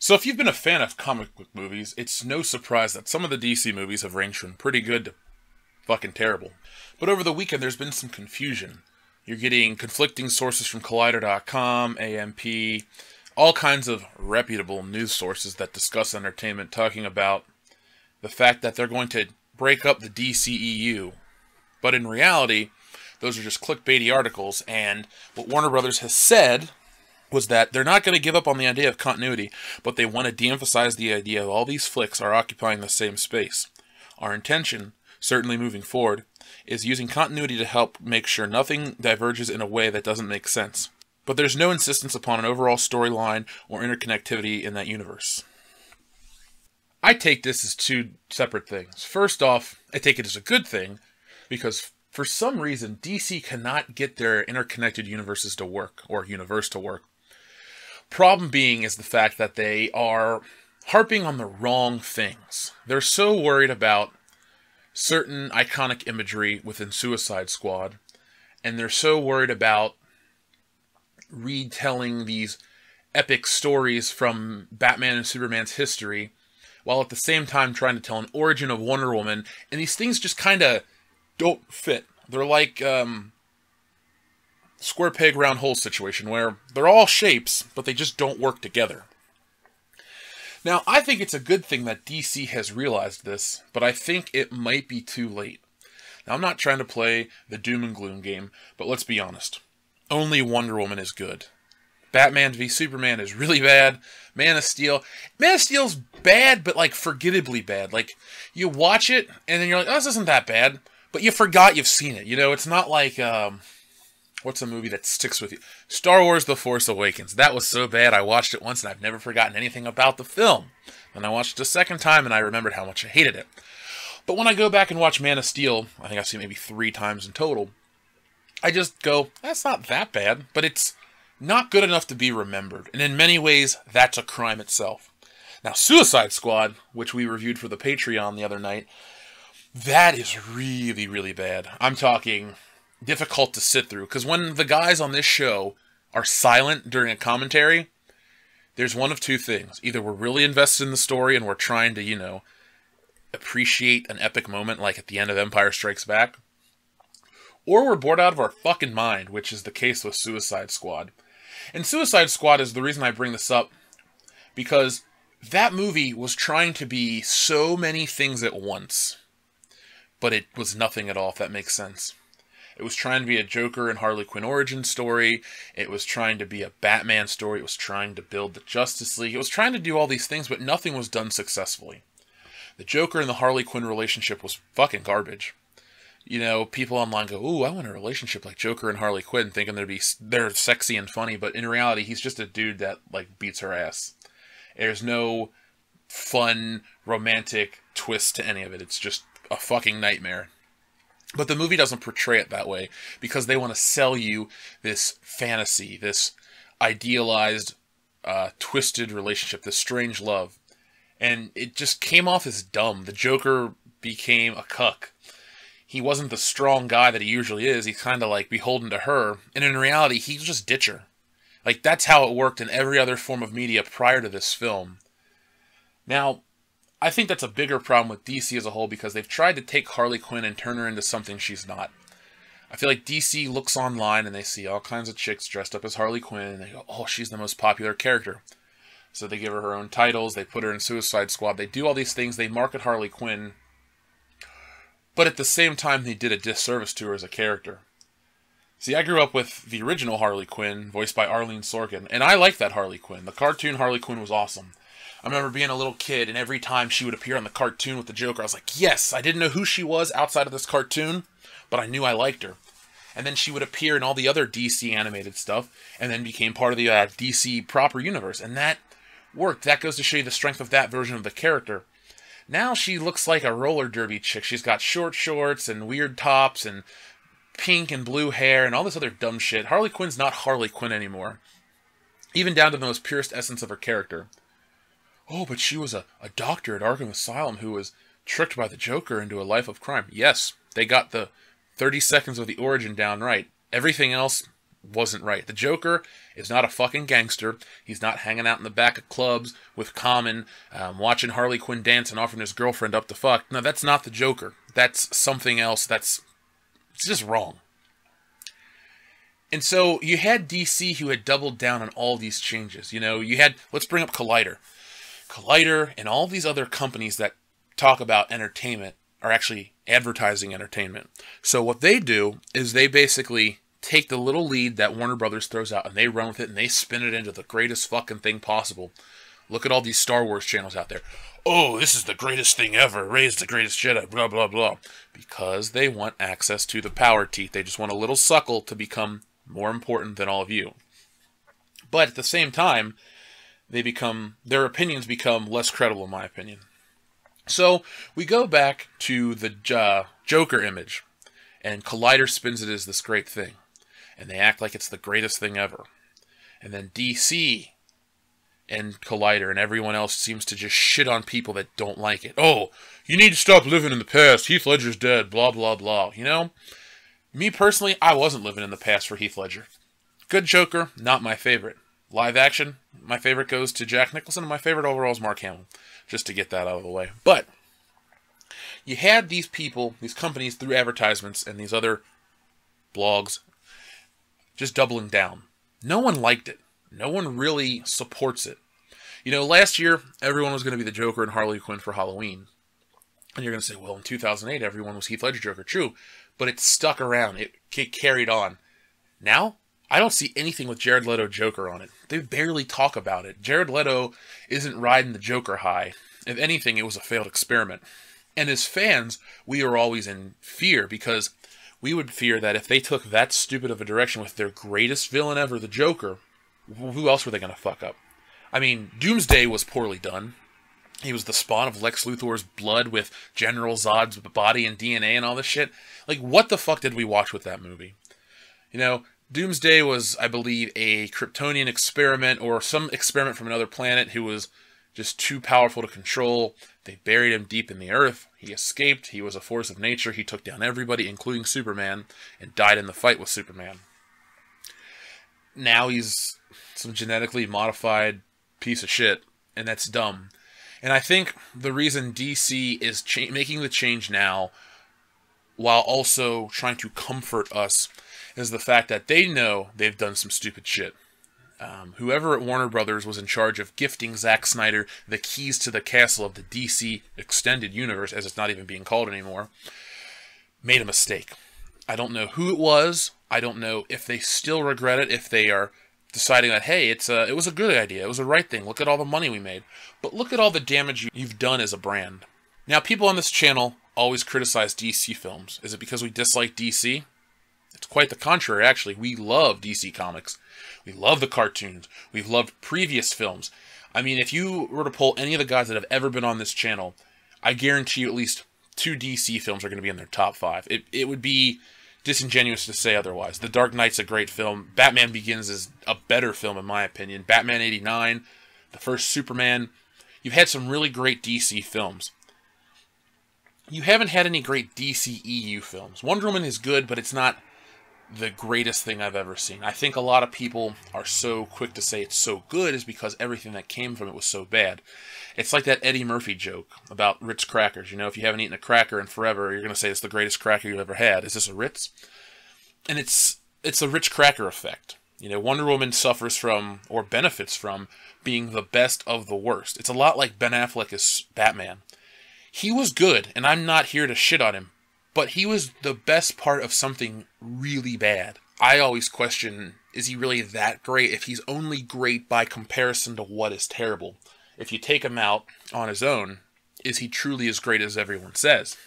So if you've been a fan of comic book movies, it's no surprise that some of the DC movies have ranged from pretty good to fucking terrible. But over the weekend there's been some confusion. You're getting conflicting sources from Collider.com, AMP, all kinds of reputable news sources that discuss entertainment talking about the fact that they're going to break up the DCEU. But in reality, those are just clickbaity articles, and what Warner Brothers has said was that they're not going to give up on the idea of continuity, but they want to de-emphasize the idea of all these flicks are occupying the same space. Our intention, certainly moving forward, is using continuity to help make sure nothing diverges in a way that doesn't make sense. But there's no insistence upon an overall storyline or interconnectivity in that universe. I take this as two separate things. First off, I take it as a good thing, because for some reason, DC cannot get their interconnected universes to work, or universe to work. Problem being is the fact that they are harping on the wrong things. They're so worried about certain iconic imagery within Suicide Squad, and they're so worried about retelling these epic stories from Batman and Superman's history, while at the same time trying to tell an origin of Wonder Woman, and these things just kind of don't fit. They're like square peg round hole situation where they're all shapes, but they just don't work together. Now, I think it's a good thing that DC has realized this, but I think it might be too late. Now, I'm not trying to play the doom and gloom game, but let's be honest. Only Wonder Woman is good. Batman v Superman is really bad. Man of Steel's bad, but like forgettably bad. Like, you watch it, and then you're like, oh, this isn't that bad, but you forgot you've seen it. You know, it's not like, what's a movie that sticks with you? Star Wars The Force Awakens. That was so bad, I watched it once, and I've never forgotten anything about the film. And I watched it a second time, and I remembered how much I hated it. But when I go back and watch Man of Steel, I think I've seen it maybe 3 times in total, I just go, that's not that bad, but it's not good enough to be remembered. And in many ways, that's a crime itself. Now, Suicide Squad, which we reviewed for the Patreon the other night, that is really, really bad. I'm talking difficult to sit through, because when the guys on this show are silent during a commentary, there's one of two things. Either we're really invested in the story and we're trying to, appreciate an epic moment like at the end of Empire Strikes Back, or we're bored out of our fucking mind, which is the case with Suicide Squad. And Suicide Squad is the reason I bring this up, because that movie was trying to be so many things at once, but it was nothing at all, if that makes sense. It was trying to be a Joker and Harley Quinn origin story. It was trying to be a Batman story. It was trying to build the Justice League. It was trying to do all these things, but nothing was done successfully. The Joker and the Harley Quinn relationship was fucking garbage. People online go, ooh, I want a relationship like Joker and Harley Quinn, thinking they're sexy and funny, but in reality, he's just a dude that, beats her ass. There's no fun, romantic twist to any of it. It's just a fucking nightmare. But the movie doesn't portray it that way, because they want to sell you this fantasy, this idealized, twisted relationship, this strange love. And it just came off as dumb. The Joker became a cuck. He wasn't the strong guy that he usually is. He's kind of beholden to her. And in reality, he's just ditch her. That's how it worked in every other form of media prior to this film. Now, I think that's a bigger problem with DC as a whole, because they've tried to take Harley Quinn and turn her into something she's not. I feel like DC looks online and they see all kinds of chicks dressed up as Harley Quinn, and they go, oh, she's the most popular character. So they give her own titles, they put her in Suicide Squad, they do all these things, they market Harley Quinn, but at the same time they did a disservice to her as a character. See, I grew up with the original Harley Quinn, voiced by Arlene Sorkin, and I liked that Harley Quinn. The cartoon Harley Quinn was awesome. I remember being a little kid, and every time she would appear on the cartoon with the Joker, I was like, yes, I didn't know who she was outside of this cartoon, but I knew I liked her. And then she would appear in all the other DC animated stuff, and then became part of the DC proper universe, and that worked. That goes to show you the strength of that version of the character. Now she looks like a roller derby chick. She's got short shorts and weird tops and pink and blue hair and all this other dumb shit. Harley Quinn's not Harley Quinn anymore, even down to the most purest essence of her character. Oh, but she was a doctor at Arkham Asylum who was tricked by the Joker into a life of crime. Yes, they got the 30 seconds of the origin down right. Everything else, wasn't right. The Joker is not a fucking gangster. He's not hanging out in the back of clubs with Common, watching Harley Quinn dance and offering his girlfriend up to fuck. No, that's not the Joker. That's something else. It's just wrong. And so you had DC who had doubled down on all these changes. You know, you had, let's bring up Collider. Collider and all these other companies that talk about entertainment are actually advertising entertainment. So what they do is they basically take the little lead that Warner Brothers throws out and they run with it and they spin it into the greatest fucking thing possible. Look at all these Star Wars channels out there. Oh, this is the greatest thing ever. Rey's the greatest Jedi, blah, blah, blah. Because they want access to the power teeth. They just want a little suckle to become more important than all of you. But at the same time, their opinions become less credible, in my opinion. So we go back to the Joker image, and Collider spins it as this great thing. And they act like it's the greatest thing ever. And then DC and Collider and everyone else seems to just shit on people that don't like it. Oh, you need to stop living in the past. Heath Ledger's dead, blah, blah, blah. You know, me personally, I wasn't living in the past for Heath Ledger. Good Joker, not my favorite. Live action, my favorite goes to Jack Nicholson, and my favorite overall is Mark Hamill. Just to get that out of the way. But you had these people, these companies, through advertisements and these other blogs, just doubling down. No one liked it. No one really supports it. You know, last year, everyone was going to be the Joker and Harley Quinn for Halloween. And you're going to say, well, in 2008, everyone was Heath Ledger Joker. True. But it stuck around. It carried on. Now, I don't see anything with Jared Leto Joker on it. They barely talk about it. Jared Leto isn't riding the Joker high. If anything, it was a failed experiment. And as fans, we are always in fear because we would fear that if they took that stupid of a direction with their greatest villain ever, the Joker, who else were they going to fuck up? I mean, Doomsday was poorly done. He was the spawn of Lex Luthor's blood with General Zod's body and DNA and all this shit. Like, what the fuck did we watch with that movie? You know, Doomsday was, I believe, a Kryptonian experiment or some experiment from another planet who was just too powerful to control. They buried him deep in the earth. He escaped. He was a force of nature. He took down everybody, including Superman, and died in the fight with Superman. Now he's some genetically modified piece of shit, and that's dumb. And I think the reason DC is making the change now, while also trying to comfort us, is the fact that they know they've done some stupid shit. Whoever at Warner Brothers was in charge of gifting Zack Snyder the keys to the castle of the DC Extended Universe, as it's not even being called anymore, made a mistake. I don't know who it was. I don't know if they still regret it, if they are deciding that, hey, it was a good idea, it was the right thing, look at all the money we made. But look at all the damage you've done as a brand. Now, people on this channel always criticize DC films. Is it because we dislike DC? It's quite the contrary, actually. We love DC Comics. We love the cartoons. We've loved previous films. I mean, if you were to pull any of the guys that have ever been on this channel, I guarantee you at least 2 DC films are going to be in their top 5. It would be disingenuous to say otherwise. The Dark Knight's a great film. Batman Begins is a better film, in my opinion. Batman 89, the first Superman. You've had some really great DC films. You haven't had any great DCEU films. Wonder Woman is good, but it's not the greatest thing I've ever seen. I think a lot of people are so quick to say it's so good is because everything that came from it was so bad. It's like that Eddie Murphy joke about Ritz crackers. You know, if you haven't eaten a cracker in forever, you're going to say it's the greatest cracker you've ever had. Is this a Ritz? And it's a Ritz cracker effect. You know, Wonder Woman suffers from, or benefits from, being the best of the worst. It's a lot like Ben Affleck as Batman. He was good, and I'm not here to shit on him, but he was the best part of something really bad. I always question, is he really that great if he's only great by comparison to what is terrible? If you take him out on his own, is he truly as great as everyone says?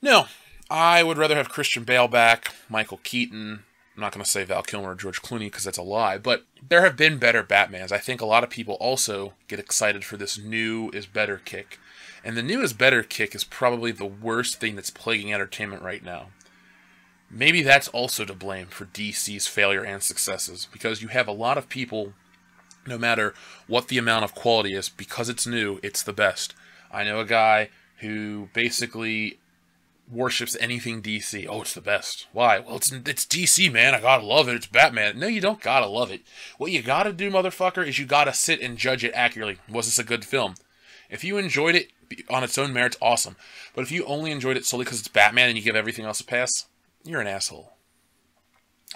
No. I would rather have Christian Bale back, Michael Keaton. I'm not going to say Val Kilmer or George Clooney because that's a lie, but there have been better Batmans. I think a lot of people also get excited for this new is better kick. And the new is better kick is probably the worst thing that's plaguing entertainment right now. Maybe that's also to blame for DC's failure and successes, because you have a lot of people, no matter what the amount of quality is, because it's new, it's the best. I know a guy who basically worships anything DC. Oh, it's the best. Why? Well, it's DC, man. I gotta love it. It's Batman. No, you don't gotta love it. What you gotta do, motherfucker, is you gotta sit and judge it accurately. Was this a good film? If you enjoyed it on its own merits, awesome. But if you only enjoyed it solely because it's Batman and you give everything else a pass, you're an asshole.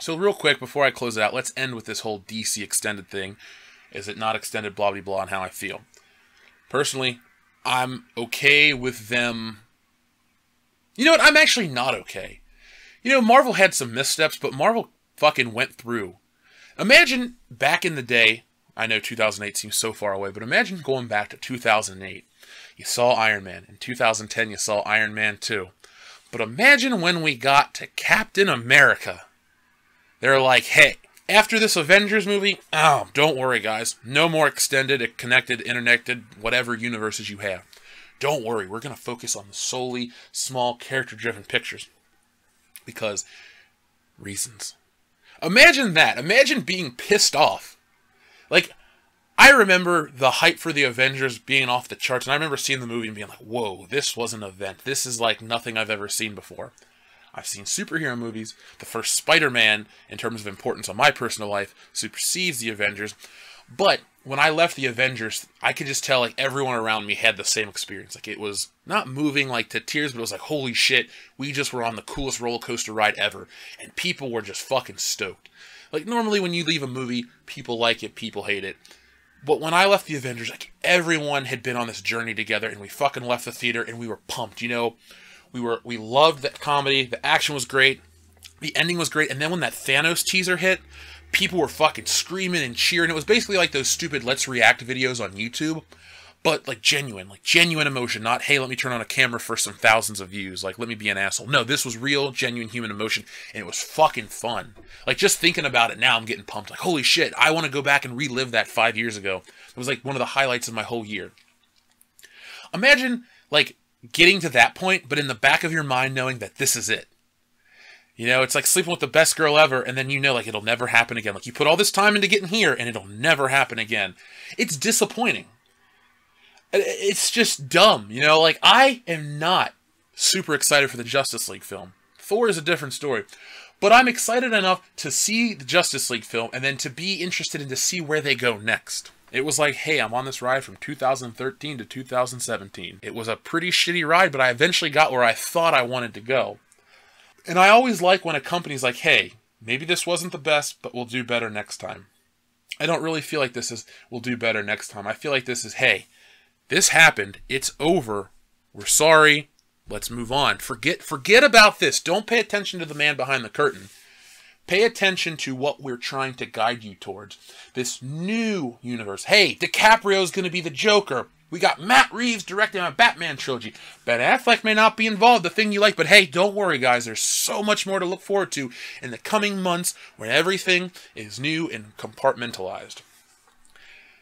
So real quick, before I close it out, let's end with this whole DC extended thing. Is it not extended, blah, blah, blah, and how I feel. Personally, I'm okay with them. You know what? I'm actually not okay. You know, Marvel had some missteps, but Marvel fucking went through. Imagine back in the day, I know 2008 seems so far away, but imagine going back to 2008. You saw Iron Man. In 2010, you saw Iron Man 2. But imagine when we got to Captain America. They're like, hey, after this Avengers movie, oh, don't worry, guys. No more extended, connected, interconnected, whatever universes you have. Don't worry, we're going to focus on the solely small, character-driven pictures. Because reasons. Imagine that. Imagine being pissed off. Like, I remember the hype for the Avengers being off the charts, and I remember seeing the movie and being like, whoa, this was an event. This is like nothing I've ever seen before. I've seen superhero movies. The first Spider-Man, in terms of importance on my personal life, supersedes the Avengers. But when I left the Avengers, I could just tell like everyone around me had the same experience. Like it was not moving like to tears, but it was like, holy shit, we just were on the coolest roller coaster ride ever. And people were just fucking stoked. Like normally when you leave a movie, people like it, people hate it. But when I left the Avengers, like everyone had been on this journey together and we fucking left the theater and we were pumped, you know? We loved that comedy, the action was great, the ending was great, and then when that Thanos teaser hit, people were fucking screaming and cheering. It was basically like those stupid Let's React videos on YouTube, but like genuine emotion, not, hey, let me turn on a camera for some thousands of views, like, let me be an asshole. No, this was real, genuine human emotion, and it was fucking fun. Like, just thinking about it now, I'm getting pumped. Like, holy shit, I want to go back and relive that 5 years ago. It was like one of the highlights of my whole year. Imagine, like, getting to that point, but in the back of your mind knowing that this is it. You know, it's like sleeping with the best girl ever, and then you know, like, it'll never happen again. Like, you put all this time into getting here, and it'll never happen again. It's disappointing. It's just dumb, you know? Like, I am not super excited for the Justice League film. Thor is a different story. But I'm excited enough to see the Justice League film, and then to be interested in to see where they go next. It was like, hey, I'm on this ride from 2013 to 2017. It was a pretty shitty ride, but I eventually got where I thought I wanted to go. And I always like when a company's like, hey, maybe this wasn't the best, but we'll do better next time. I don't really feel like this is, we'll do better next time. I feel like this is, hey, this happened. It's over. We're sorry. Let's move on. Forget about this. Don't pay attention to the man behind the curtain. Pay attention to what we're trying to guide you towards. This new universe. Hey, DiCaprio's going to be the Joker. We got Matt Reeves directing a Batman trilogy. Ben Affleck may not be involved, the thing you like, but hey, don't worry, guys. There's so much more to look forward to in the coming months when everything is new and compartmentalized.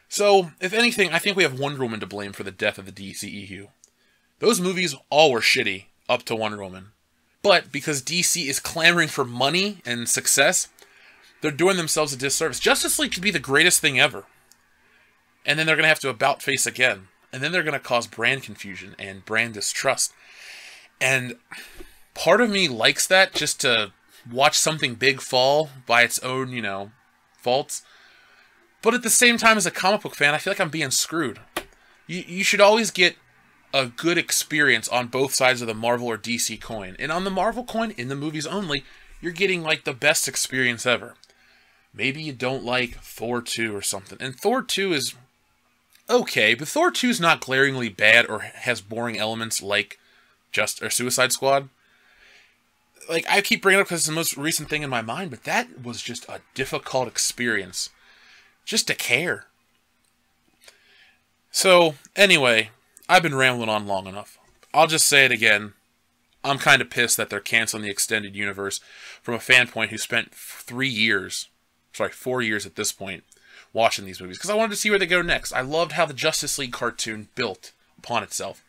So, if anything, I think we have Wonder Woman to blame for the death of the DCEU. Those movies all were shitty up to Wonder Woman. But because DC is clamoring for money and success, they're doing themselves a disservice. Justice League could be the greatest thing ever. And then they're going to have to about face again. And then they're going to cause brand confusion and brand distrust. And part of me likes that, just to watch something big fall by its own, you know, faults. But at the same time, as a comic book fan, I feel like I'm being screwed. You should always get a good experience on both sides of the Marvel or DC coin. And on the Marvel coin, in the movies only, you're getting like the best experience ever. Maybe you don't like Thor 2 or something. And Thor 2 is okay, but Thor 2 is not glaringly bad or has boring elements like Suicide Squad. Like, I keep bringing it up because it's the most recent thing in my mind, but that was just a difficult experience. Just to care. So, anyway, I've been rambling on long enough. I'll just say it again. I'm kind of pissed that they're canceling the extended universe from a fan point who spent 4 years at this point, watching these movies. Because I wanted to see where they go next. I loved how the Justice League cartoon built upon itself.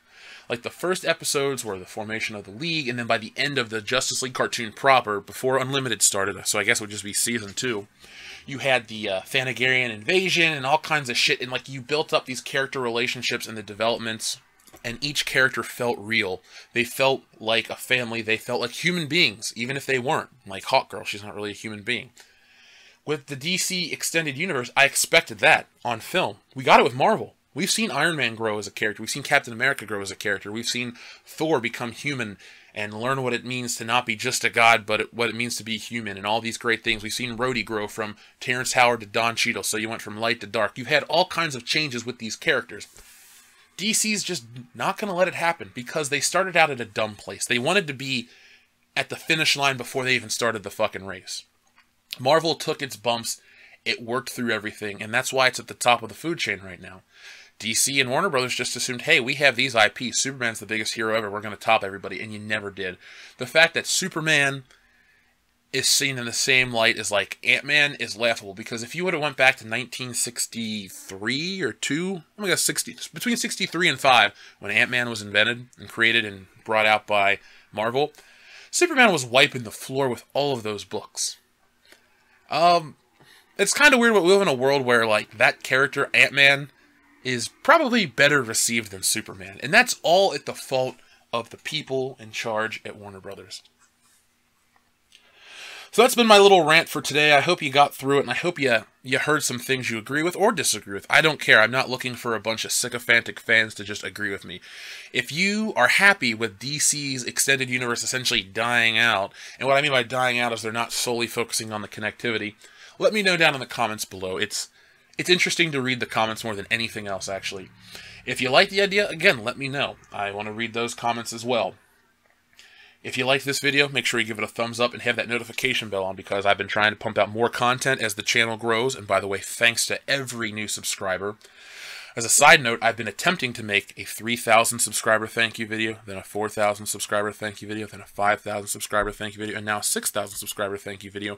Like, the first episodes were the formation of the League, and then by the end of the Justice League cartoon proper, before Unlimited started, so I guess it would just be Season 2, you had the Thanagarian invasion and all kinds of shit, and like you built up these character relationships and the developments and each character felt real. They felt like a family. They felt like human beings, even if they weren't. Like Hawkgirl, she's not really a human being. With the DC Extended Universe, I expected that on film. We got it with Marvel. We've seen Iron Man grow as a character. We've seen Captain America grow as a character. We've seen Thor become human and learn what it means to not be just a god, but what it means to be human, and all these great things. We've seen Rhodey grow from Terrence Howard to Don Cheadle, so you went from light to dark. You've had all kinds of changes with these characters. DC's just not going to let it happen because they started out at a dumb place. They wanted to be at the finish line before they even started the fucking race. Marvel took its bumps, it worked through everything, and that's why it's at the top of the food chain right now. DC and Warner Brothers just assumed, hey, we have these IPs. Superman's the biggest hero ever. We're going to top everybody. And you never did. The fact that Superman is seen in the same light as, like, Ant-Man is laughable. Because if you would have went back to 1963 or 2, I'm going to guess between 63 and 5, when Ant-Man was invented and created and brought out by Marvel, Superman was wiping the floor with all of those books. It's kind of weird, but we live in a world where, like, that character, Ant-Man, is probably better received than Superman. And that's all at the fault of the people in charge at Warner Brothers. So that's been my little rant for today. I hope you got through it, and I hope you heard some things you agree with or disagree with. I don't care. I'm not looking for a bunch of sycophantic fans to just agree with me. If you are happy with DC's Extended Universe essentially dying out, and what I mean by dying out is they're not solely focusing on the connectivity, let me know down in the comments below. It's interesting to read the comments more than anything else, actually. If you like the idea, again, let me know. I want to read those comments as well. If you liked this video, make sure you give it a thumbs up and have that notification bell on, because I've been trying to pump out more content as the channel grows. And by the way, thanks to every new subscriber. As a side note, I've been attempting to make a 3,000 subscriber thank you video, then a 4,000 subscriber thank you video, then a 5,000 subscriber thank you video, and now a 6,000 subscriber thank you video.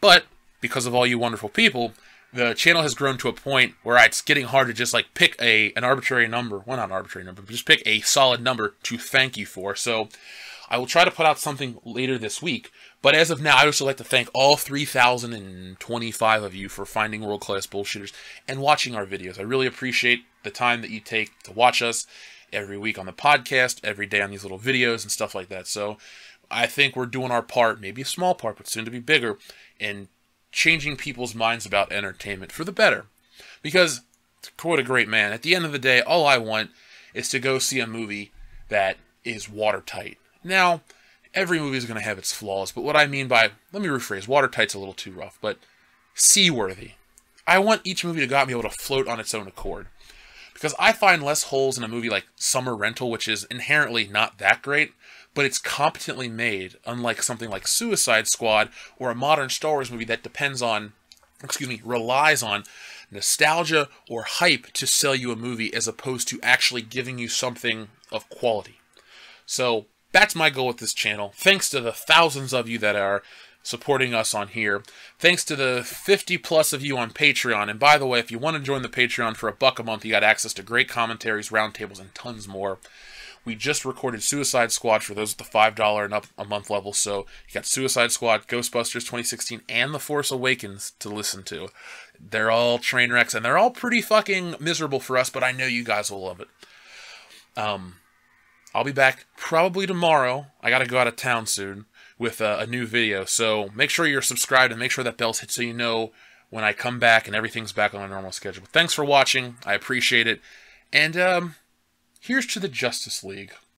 But because of all you wonderful people, the channel has grown to a point where it's getting hard to just like pick an arbitrary number. Well, not an arbitrary number, but just pick a solid number to thank you for. So I will try to put out something later this week. But as of now, I also like to thank all 3,025 of you for finding world-class bullshitters and watching our videos. I really appreciate the time that you take to watch us every week on the podcast, every day on these little videos and stuff like that. So I think we're doing our part, maybe a small part, but soon to be bigger, in changing people's minds about entertainment for the better. Because, to quote a great man, at the end of the day, all I want is to go see a movie that is watertight. Now, every movie is going to have its flaws, but what I mean by, let me rephrase, watertight's a little too rough, but seaworthy. I want each movie to go out and be able to float on its own accord. Because I find less holes in a movie like Summer Rental, which is inherently not that great, but it's competently made, unlike something like Suicide Squad or a modern Star Wars movie that relies on nostalgia or hype to sell you a movie as opposed to actually giving you something of quality. So that's my goal with this channel. Thanks to the thousands of you that are supporting us on here. Thanks to the 50 plus of you on Patreon. And by the way, if you want to join the Patreon for $1 a month, you got access to great commentaries, roundtables, and tons more. We just recorded Suicide Squad for those at the $5 and up a month level. So you got Suicide Squad, Ghostbusters 2016, and The Force Awakens to listen to. They're all train wrecks, and they're all pretty fucking miserable for us, but I know you guys will love it. I'll be back probably tomorrow. I got to go out of town soon with a new video. So make sure you're subscribed and make sure that bell's hit so you know when I come back and everything's back on a normal schedule. Thanks for watching. I appreciate it. And here's to the Justice League.